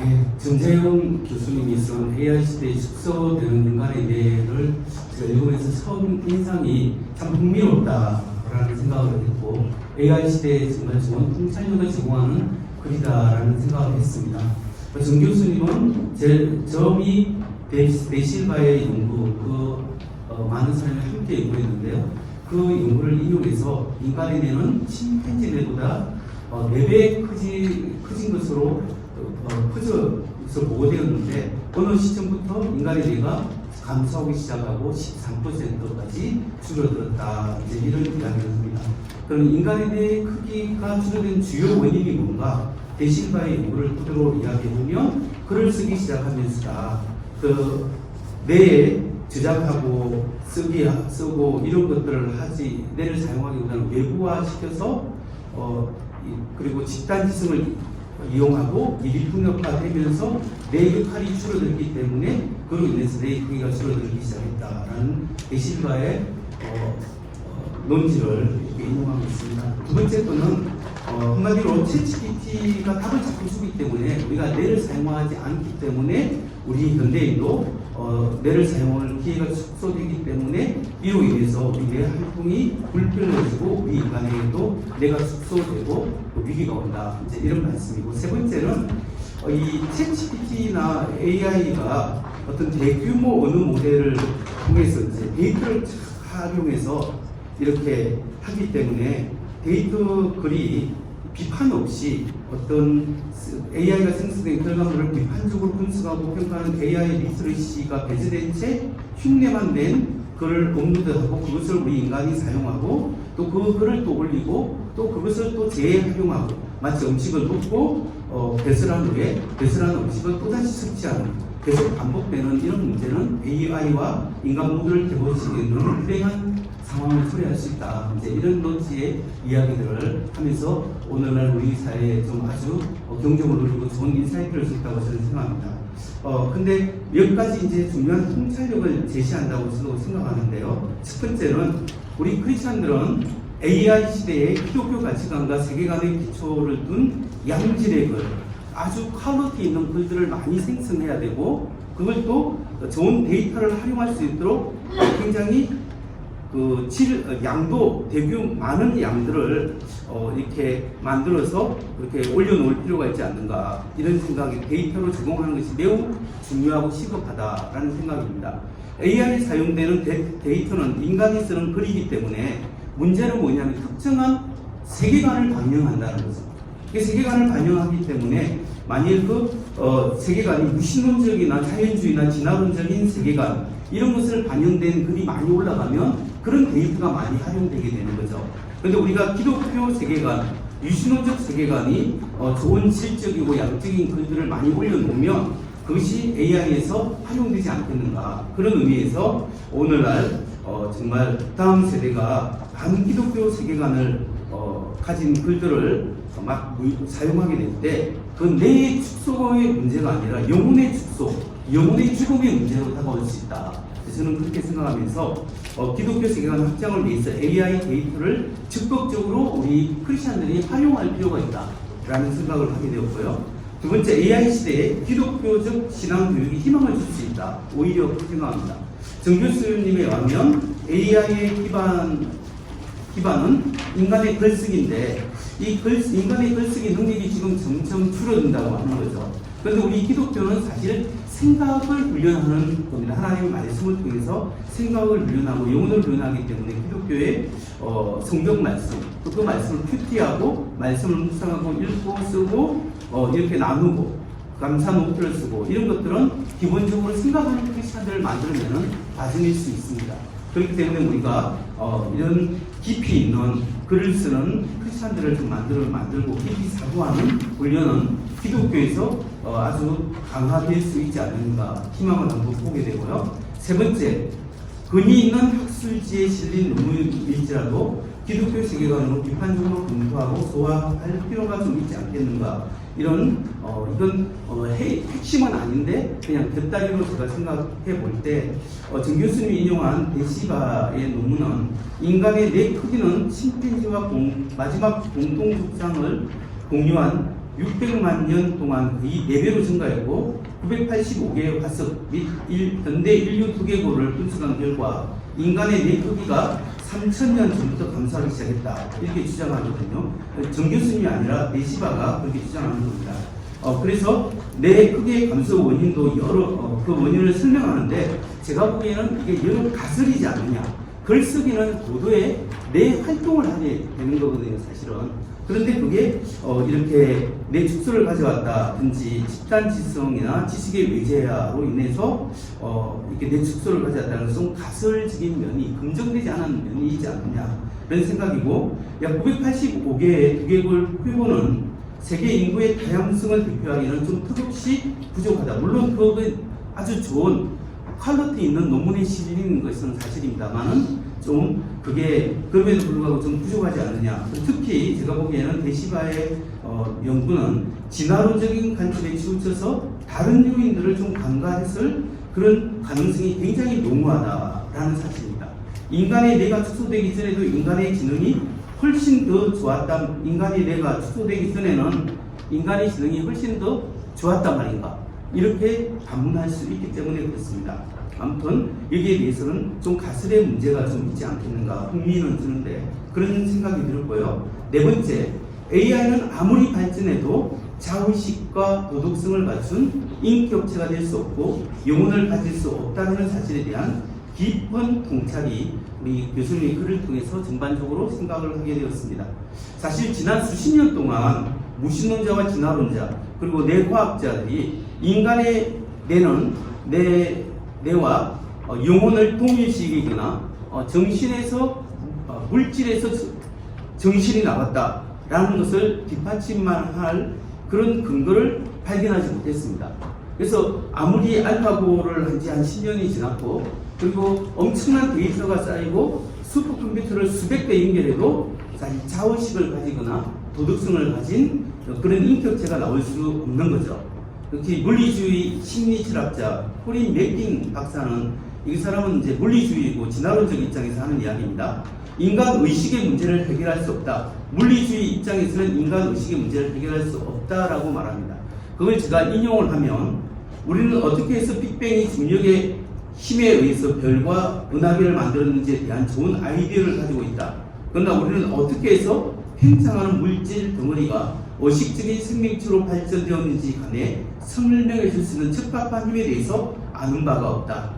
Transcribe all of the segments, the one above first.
네, 전재영 교수님이 쓴 AI 시대에 축소되는 인간의 뇌를 제가 읽으면서 처음 인상이 참 흥미롭다라는 생각을 했고, AI 시대에 정말 좋은 통찰력을 제공하는 글이다라는 생각을 했습니다. 정 교수님은 저미 데실바의 연구, 많은 사람이 함께 연구했는데요. 그 연구를 인용해서 인간의 뇌는 침팬지 뇌보다 4배 커진 것으로 커져서 보고되었는데, 어느 시점부터 인간의 뇌가 감소하기 시작하고 13%까지 줄어들었다. 이제 이런 이야기를 합니다. 그럼 인간의 뇌 크기가 줄어든 주요 원인이 뭔가? 데실바의 연구를 그대로 이야기해보면, 글을 쓰기 시작하면서다. 뇌에 저작하고 쓰고 이런 것들을 뇌를 사용하기보다는 외부화시켜서 그리고 집단지성을 이용하고 미비폭력화되면서 뇌 역할이 줄어들기 때문에 그로 인해서 뇌 크기가 줄어들기 시작했다라는 데실바의 논지를 이렇게 인용하고 있습니다. 두 번째 거는 한마디로 챗GPT가 답을 자꾸 주기 때문에 우리가 뇌를 사용하지 않기 때문에 우리 현대인도 뇌를 사용할 기회가 축소되기 때문에 이로 인해서 우리 뇌 활동이 불편해지고 우리 인간에게도 뇌가 축소되고 위기가 온다. 이제 이런 말씀이고, 세 번째는 이 챗GPT나 AI가 어떤 대규모 언어 모델을 통해서 이제 데이터를 활용해서 이렇게 하기 때문에 데이터 글이 비판 없이 어떤 AI가 생성된 결과물을 비판적으로 분석하고 평가하는 AI 리트러시가 배제된 채 흉내만 낸 글을 업로드하고 그것을 우리 인간이 사용하고 또 그 글을 또 올리고 또 그것을 또 재활용하고, 마치 음식을 먹고 배설한 후에 배설한 음식을 또다시 섭취하는, 계속 반복되는 이런 문제는 AI와 인간 모두를 개보시기에는 불행한 상황을 초래할 수 있다. 이제 이런 논지의 이야기들을 하면서 오늘날 우리 사회에 좀 아주 경종을 울리고 좋은 인사이트를 줬다고 저는 생각합니다. 근데 몇 가지 이제 중요한 통찰력을 제시한다고 저도 생각하는데요. 첫 번째는 우리 크리스천들은 AI 시대의 기독교 가치관과 세계관의 기초를 둔 양질의 글, 아주 퀄리티 있는 글들을 많이 생성해야 되고, 그걸 또 좋은 데이터를 활용할 수 있도록 굉장히 양도 많은 양들을 이렇게 만들어서 이렇게 올려놓을 필요가 있지 않는가, 이런 생각이 데이터로 제공하는 것이 매우 중요하고 시급하다라는 생각입니다. AI에 사용되는 데이터는 인간이 쓰는 글이기 때문에 문제는 뭐냐면 특정한 세계관을 반영한다는 거죠. 이 세계관을 반영하기 때문에 만일 세계관이 무신론적이나 자연주의나 진화론적인 세계관, 이런 것을 반영된 글이 많이 올라가면 그런 데이터가 많이 활용되게 되는 거죠. 그런데 우리가 기독교 세계관, 유신론적 세계관이 좋은 질적이고 양적인 글들을 많이 올려놓으면 그것이 AI에서 활용되지 않겠는가. 그런 의미에서 오늘날 정말 다음 세대가 반기독교 세계관을 가진 글들을 막 사용하게 될 때 그 뇌의 축소의 문제가 아니라 영혼의 축소, 영혼의 죽음의 문제로 다가올 수 있다. 저는 그렇게 생각하면서 기독교 세계관 확장을 위해서 AI 데이터를 적극적으로 우리 크리스천들이 활용할 필요가 있다라는 생각을 하게 되었고요. 두 번째, AI 시대에 기독교적 신앙 교육이 희망을 줄 수 있다. 오히려 그렇게 생각합니다. 정 교수님에 의하면 AI의 기반은 인간의 글쓰기인데, 인간의 글쓰기 능력이 지금 점점 줄어든다고 하는 거죠. 그런데 우리 기독교는 사실 생각을 훈련하는 겁니다. 하나님의 말씀을 통해서 생각을 훈련하고 영혼을 훈련하기 때문에 기독교의 성경 말씀, 또 그 말씀을 큐티하고 말씀을 묵상하고 읽고 쓰고 이렇게 나누고 감사 노트를 쓰고 이런 것들은 기본적으로 생각하는 크리스천들을 만들어내는 과정일 수 있습니다. 그렇기 때문에 우리가 이런 깊이 있는 글을 쓰는 크리스천들을 좀 만들고 깊이 사고하는 훈련은 기독교에서 아주 강화될 수 있지 않는가 희망을 한번 보게 되고요. 세 번째, 근위 있는 학술지에 실린 논문일지라도 기독교 세계관으로 비판적으로 검토하고 소화할 필요가 좀 있지 않겠는가. 이건 핵심은 아닌데 그냥 곁다리로 제가 생각해 볼 때 정 교수님이 인용한 데시바의 논문은 인간의 뇌 크기는 침팬지와 마지막 공동 족장을 공유한 600만 년 동안 거의 4배로 증가했고 985개의 화석 및 현대 인류 두개골을 분석한 결과 인간의 뇌 크기가 3,000년 전부터 감소하기 시작했다. 이렇게 주장하거든요. 정 교수님이 아니라 네시바가 그렇게 주장하는 겁니다. 그래서 뇌 크기의 감소 원인도 여러 그 원인을 설명하는데 제가 보기에는 이게 여러 가설이지 않느냐. 글쓰기는 고도의 뇌 활동을 하게 되는 거거든요, 사실은. 그런데 그게 이렇게 뇌 축소를 가져왔다든지 집단 지성이나 지식의 외제화로 인해서 이렇게 뇌 축소를 가져왔다는 것은 가설적인 면이 긍정되지 않은 면이지 않느냐 이런 생각이고, 약 985개의 두개골 표본은 세계 인구의 다양성을 대표하기에는 좀 턱없이 부족하다. 물론 그건 아주 좋은 퀄리티 있는 논문에 실린 것은 사실입니다만은 좀 그게 그럼에도 불구하고 좀 부족하지 않느냐. 특히 제가 보기에는 데시바의 연구는 진화론적인 관점에 치우쳐서 다른 요인들을 좀 간과했을 그런 가능성이 굉장히 농후하다라는 사실입니다. 인간의 뇌가 축소되기 전에도 인간의 지능이 훨씬 더 좋았다. 인간의 뇌가 축소되기 전에는 인간의 지능이 훨씬 더 좋았단 말인가. 이렇게 반문할 수 있기 때문에 그렇습니다. 아무튼 여기에 대해서는 좀 가설의 문제가 좀 있지 않겠는가 흥미는 드는데 그런 생각이 들었고요. 네 번째, AI는 아무리 발전해도 자의식과 도덕성을 갖춘 인격체가 될 수 없고 영혼을 가질 수 없다는 사실에 대한 깊은 통찰이 우리 교수님의 글을 통해서 전반적으로 생각을 하게 되었습니다. 사실 지난 수십 년 동안 무신론자와 진화론자 그리고 뇌과학자들이 인간의 뇌는 뇌와 영혼을 동일시키거나 정신에서 물질에서 정신이 나왔다라는 것을 뒷받침만 할 그런 근거를 발견하지 못했습니다. 그래서 아무리 알파고를 한 지 한 10년이 지났고 그리고 엄청난 데이터가 쌓이고 슈퍼컴퓨터를 수백 대 연결해도 사실 자의식을 가지거나 도덕성을 가진 그런 인격체가 나올 수 없는 거죠. 특히 물리주의 심리철학자 코린 맥긴 박사는 이 사람은 이제 물리주의고 진화론적 입장에서 하는 이야기입니다. 인간 의식의 문제를 해결할 수 없다. 물리주의 입장에서는 인간 의식의 문제를 해결할 수 없다라고 말합니다. 그걸 제가 인용을 하면 우리는 어떻게 해서 빅뱅이 중력의 힘에 의해서 별과 은하계를 만들었는지에 대한 좋은 아이디어를 가지고 있다. 그러나 우리는 어떻게 해서 팽창하는 물질 덩어리가 의식적인 생명체로 발전되었는지 간에 설명해 줄 수 있는 적합한 힘에 대해서 아는 바가 없다.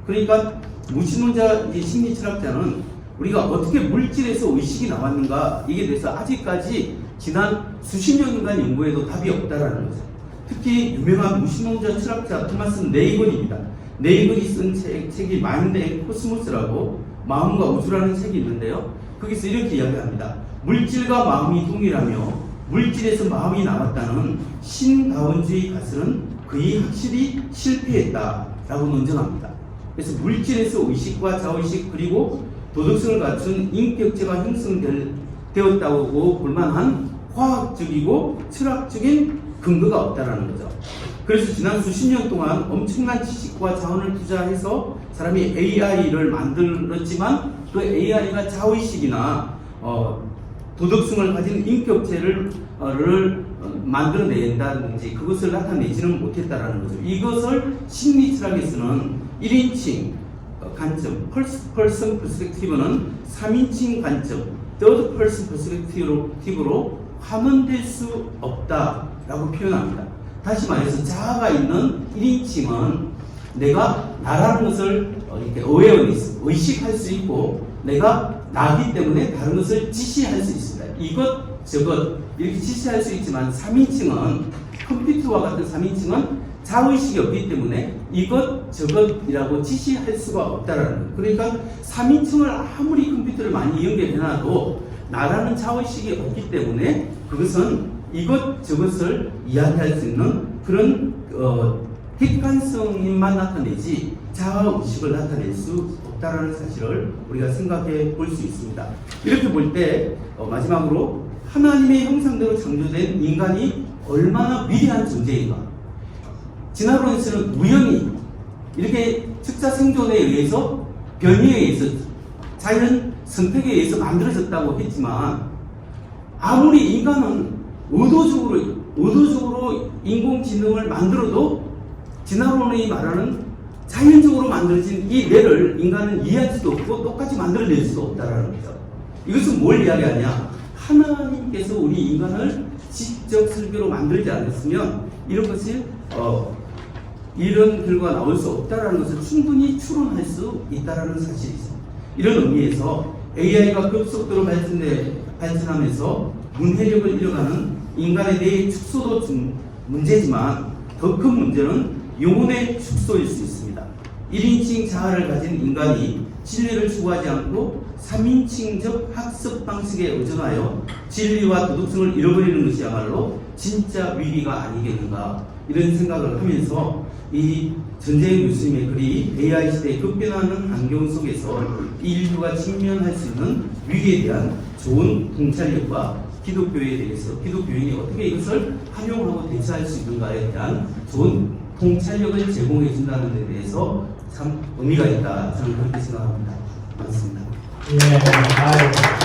그러니까 무신론자 심리철학자는 우리가 어떻게 물질에서 의식이 나왔는가 이게 대해서 아직까지 지난 수십 년간 연구에도 답이 없다라는 거죠. 특히 유명한 무신론자 철학자 토마스 네이건입니다. 네이건이 쓴 책이 마인드 앤 코스모스라고 마음과 우주라는 책이 있는데요. 거기서 이렇게 이야기합니다. 물질과 마음이 동일하며 물질에서 마음이 나왔다는 신다원주의 가설은 거의 확실히 실패했다라고 논증합니다. 그래서 물질에서 의식과 자의식 그리고 도덕성을 갖춘 인격체가 형성되었다고 볼만한 과학적이고 철학적인 근거가 없다라는 거죠. 그래서 지난 수십 년 동안 엄청난 지식과 자원을 투자해서 사람이 AI를 만들었지만 그 AI가 자의식이나 도덕성을 가진 인격체를 만들어낸다든지 그것을 나타내지는 못했다라는 거죠. 이것을 심리철학에서는 1인칭 관점, 퍼슨 퍼스펙티브는 3인칭 관점, third person perspective로 환원될 수 없다라고 표현합니다. 다시 말해서 자아가 있는 1인칭은 내가 나라는 것을 이렇게 awareness, 의식할 수 있고 내가 나기 때문에 다른 것을 지시할 수 있습니다. 이것, 저것 이렇게 지시할 수 있지만 3인칭은 컴퓨터와 같은 3인칭은 자의식이 없기 때문에 이것, 저것이라고 지시할 수가 없다라는 거예요. 그러니까 3인칭을 아무리 컴퓨터를 많이 연결해놔도 나라는 자의식이 없기 때문에 그것은 이것, 저것을 이야기할 수 있는 그런 객관성만 나타내지 자아의식을 나타낼 수 없다라는 사실을 우리가 생각해 볼 수 있습니다. 이렇게 볼 때 마지막으로 하나님의 형상대로 창조된 인간이 얼마나 위대한 존재인가. 진화론에서는 우연히 이렇게 즉자 생존에 의해서 변이에 의해서 자연 선택에 의해서 만들어졌다고 했지만 아무리 인간은 의도적으로 의도적으로 인공지능을 만들어도 진화론이 말하는 자연적으로 만들어진 이 뇌를 인간은 이해할 수도 없고 똑같이 만들어낼 수도 없다라는 거죠. 이것은 뭘 이야기하냐? 하나님께서 우리 인간을 지적 설계로 만들지 않았으면 이런 것이 이런 결과가 나올 수 없다라는 것을 충분히 추론할 수 있다라는 사실이 있습니다. 이런 의미에서 AI가 급속도로 발전하면서 문해력을 잃어가는 인간의 뇌의 축소도 문제지만 더 큰 문제는 영혼의 축소일 수 있습니다. 1인칭 자아를 가진 인간이 진리를 추구하지 않고 3인칭적 학습 방식에 의존하여 진리와 도덕성을 잃어버리는 것이야말로 진짜 위기가 아니겠는가, 이런 생각을 하면서 이 전재현 교수님의 글이 AI 시대의 급변하는 환경 속에서 인류가 직면할 수 있는 위기에 대한 좋은 통찰력과 기독교에 대해서 기독교인이 어떻게 이것을 활용하고 대처할 수 있는가에 대한 좋은 통찰력을 제공해 준다는 데 대해서 참 의미가 있다, 저는 그렇게 생각합니다. 맞습니다. 예,